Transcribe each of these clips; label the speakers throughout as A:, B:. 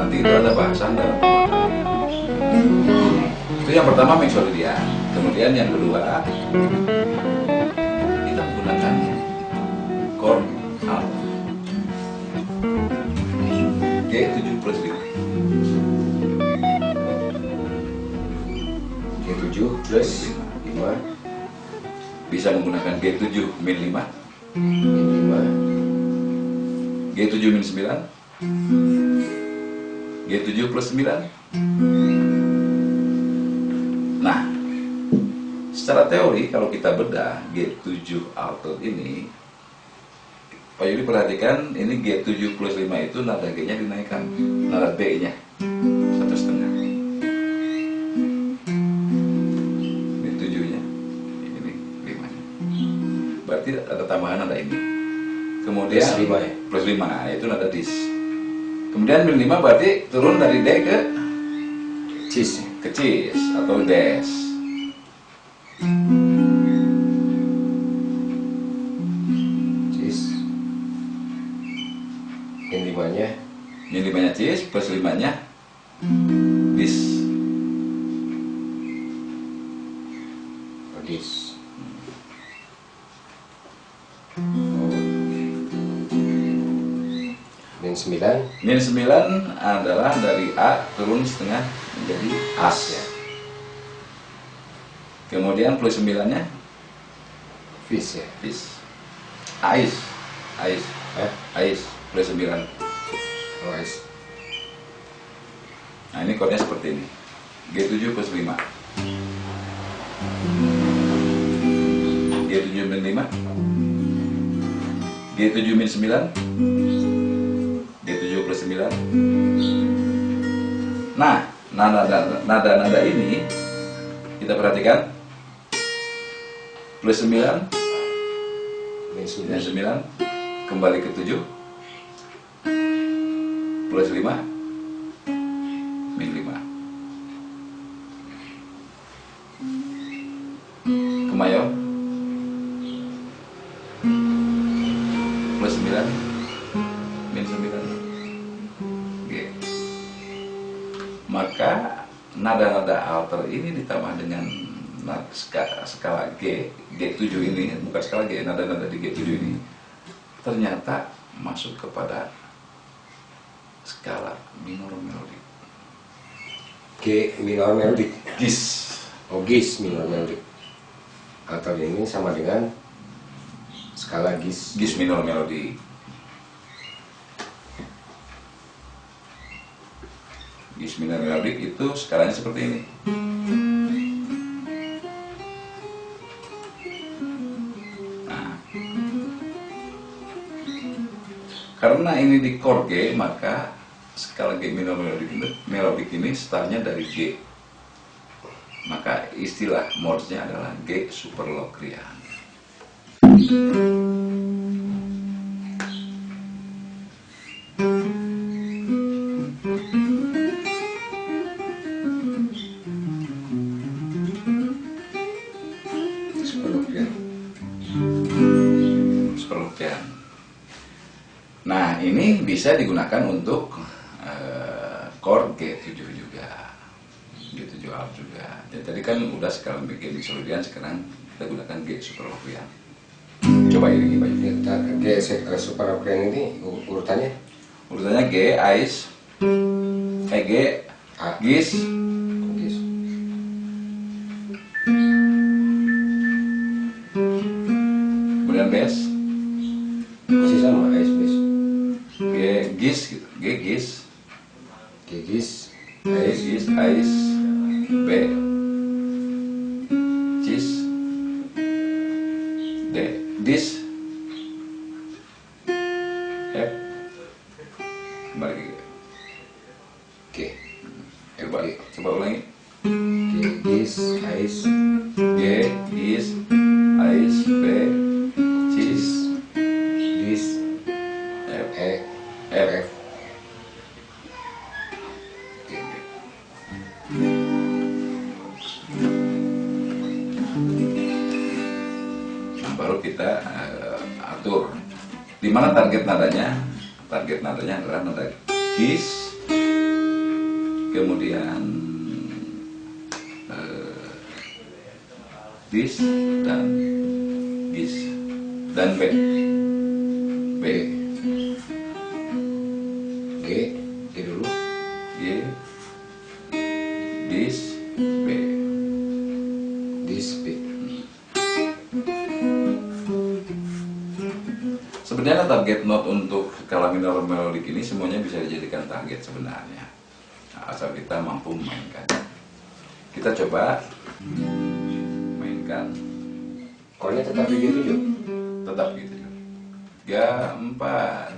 A: nanti itu ada bahasan dalam pemotretan. Itu yang pertama mixolydian. Kemudian yang kedua kita menggunakan chord alto G7+5.
B: G7+5
A: Bisa menggunakan G7-5, G7-9, G7+9. Nah, secara teori kalau kita bedah G7 alto ini, Pak Yudi perhatikan ini G7+5 itu nada G-nya dinaikkan, nada B-nya 1,5. Ini 7-nya, ini 5-nya. Berarti ada tambahan nada ini. Kemudian plus 5 itu nada dis. Kemudian min 5 berarti turun dari D ke
B: cis
A: atau des.
B: cis. Yang 5-nya
A: Min 5-nya cis, plus 5-nya dis.
B: dis. Min 9
A: Min 9 adalah dari A turun setengah menjadi As ya. Kemudian plus 9-nya
B: vis ya.
A: bis. Ais plus 9.
B: Oh, ais.
A: Nah ini chordnya seperti ini, G7+5, G7-5, G7-9, G7+9. Nah, nada-nada ini kita perhatikan, plus 9,
B: Min
A: min
B: 9
A: 9 kembali ke 7, plus 5, min 5, ke mayor, plus 9, min 9, G. Maka nada-nada alter ini ditambah dengan skala G7 ini, bukan skala G, nada-nada di G7 ini ternyata masuk kepada skala minor melodik.
B: G minor melodik.
A: Gis.
B: Oh, gis minor melodik. Atau ini sama dengan skala gis.
A: Gis minor melodik. Gis minor melodik itu skalanya seperti ini. Nah, karena ini di chord G, maka skala G minor melodik ini startnya dari G. Maka istilah modsnya adalah G superlocrian. Superlocrian. Nah, ini bisa digunakan untuk chord G7 juga, G7 alt juga. Dan tadi kan udah sekarang bikin mixolydian, sekarang kita gunakan G superlocrian. Coba ini Pak.
B: G superlocrian ini urutannya
A: Urutannya G ais, G
B: A.
A: gis,
B: gis.
A: kemudian bes,
B: Masih sama ais bes.
A: G gis gitu, G gis,
B: G gis.
A: G gis, ais, B, cis, D, dis, F, kembali ke G.
B: G.
A: Coba ulangi.
B: G gis ais
A: G gis, ais, B, cis,
B: dis
A: F,
B: E
A: F.
B: F.
A: Nah, baru kita atur di mana target nadanya. Target nadanya adalah nada gis, kemudian dis dan gis dan B.
B: G dulu.
A: G, dis, B.
B: Dis B.
A: Sebenarnya target note untuk skala minor melodik ini semuanya bisa dijadikan target sebenarnya. Nah, asal kita mampu memainkan. Kita coba mainkan.
B: Chordnya tetap di G7.
A: Tetap gitu. 3, 4.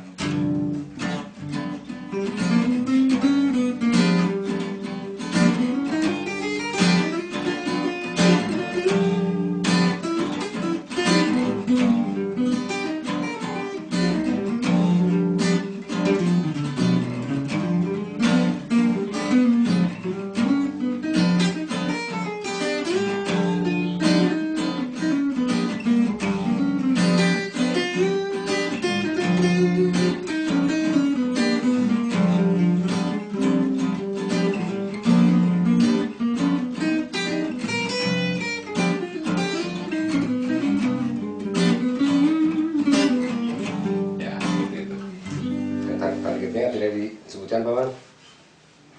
B: Targetnya tidak disebutkan Paman.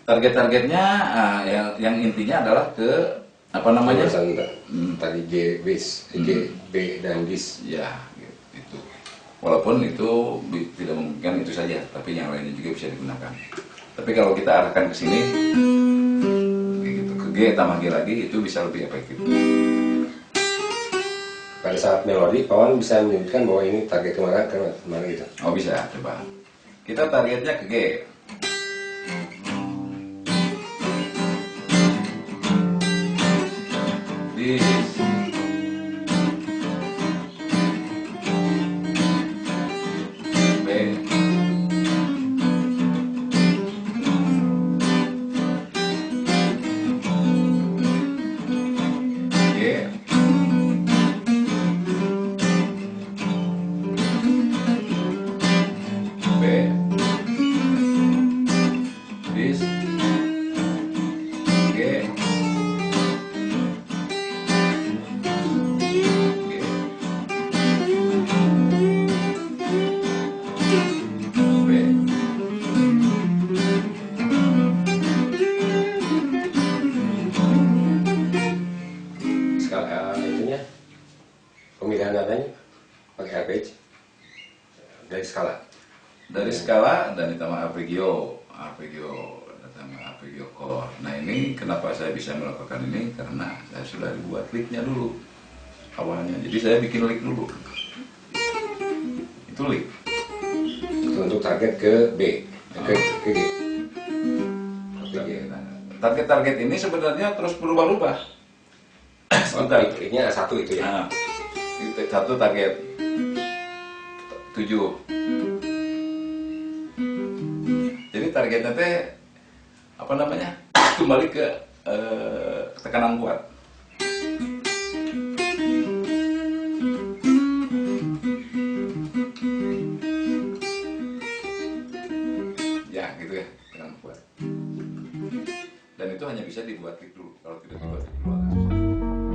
A: Target-targetnya yang intinya adalah ke apa namanya?
B: Tadi G bass, G B dan dis.
A: Ya, gitu. Walaupun itu tidak memungkinkan itu saja, tapi yang lainnya juga bisa digunakan. Tapi kalau kita arahkan ke sini, gitu, ke G tambah G lagi, itu bisa lebih efektif.
B: Pada saat melodi, Paman bisa menyebutkan bahwa ini target kemana gitu.
A: Oh bisa, coba. Kita targetnya ke G. Dis. B. G. B. Dis. G.
B: Itunya pemilihan nadanya pakai arpeggi dari skala
A: Dan ditambah arpeggio ditambah arpeggio chord. Nah ini kenapa saya bisa melakukan ini karena saya sudah dibuat licknya dulu awalnya. Jadi saya bikin lick dulu. Itu lick.
B: itu untuk target ke B, ke G.
A: Target-target ini sebenarnya terus berubah-ubah. Sebentar.
B: Licknya satu itu ya.
A: Nah, satu target 7. Jadi targetnya teh apa namanya? Kembali ke tekanan kuat. Ya, gitu ya, tekanan kuat. Dan itu hanya bisa dibuat lick dulu. Kalau tidak dibuat lick dulu agak susah.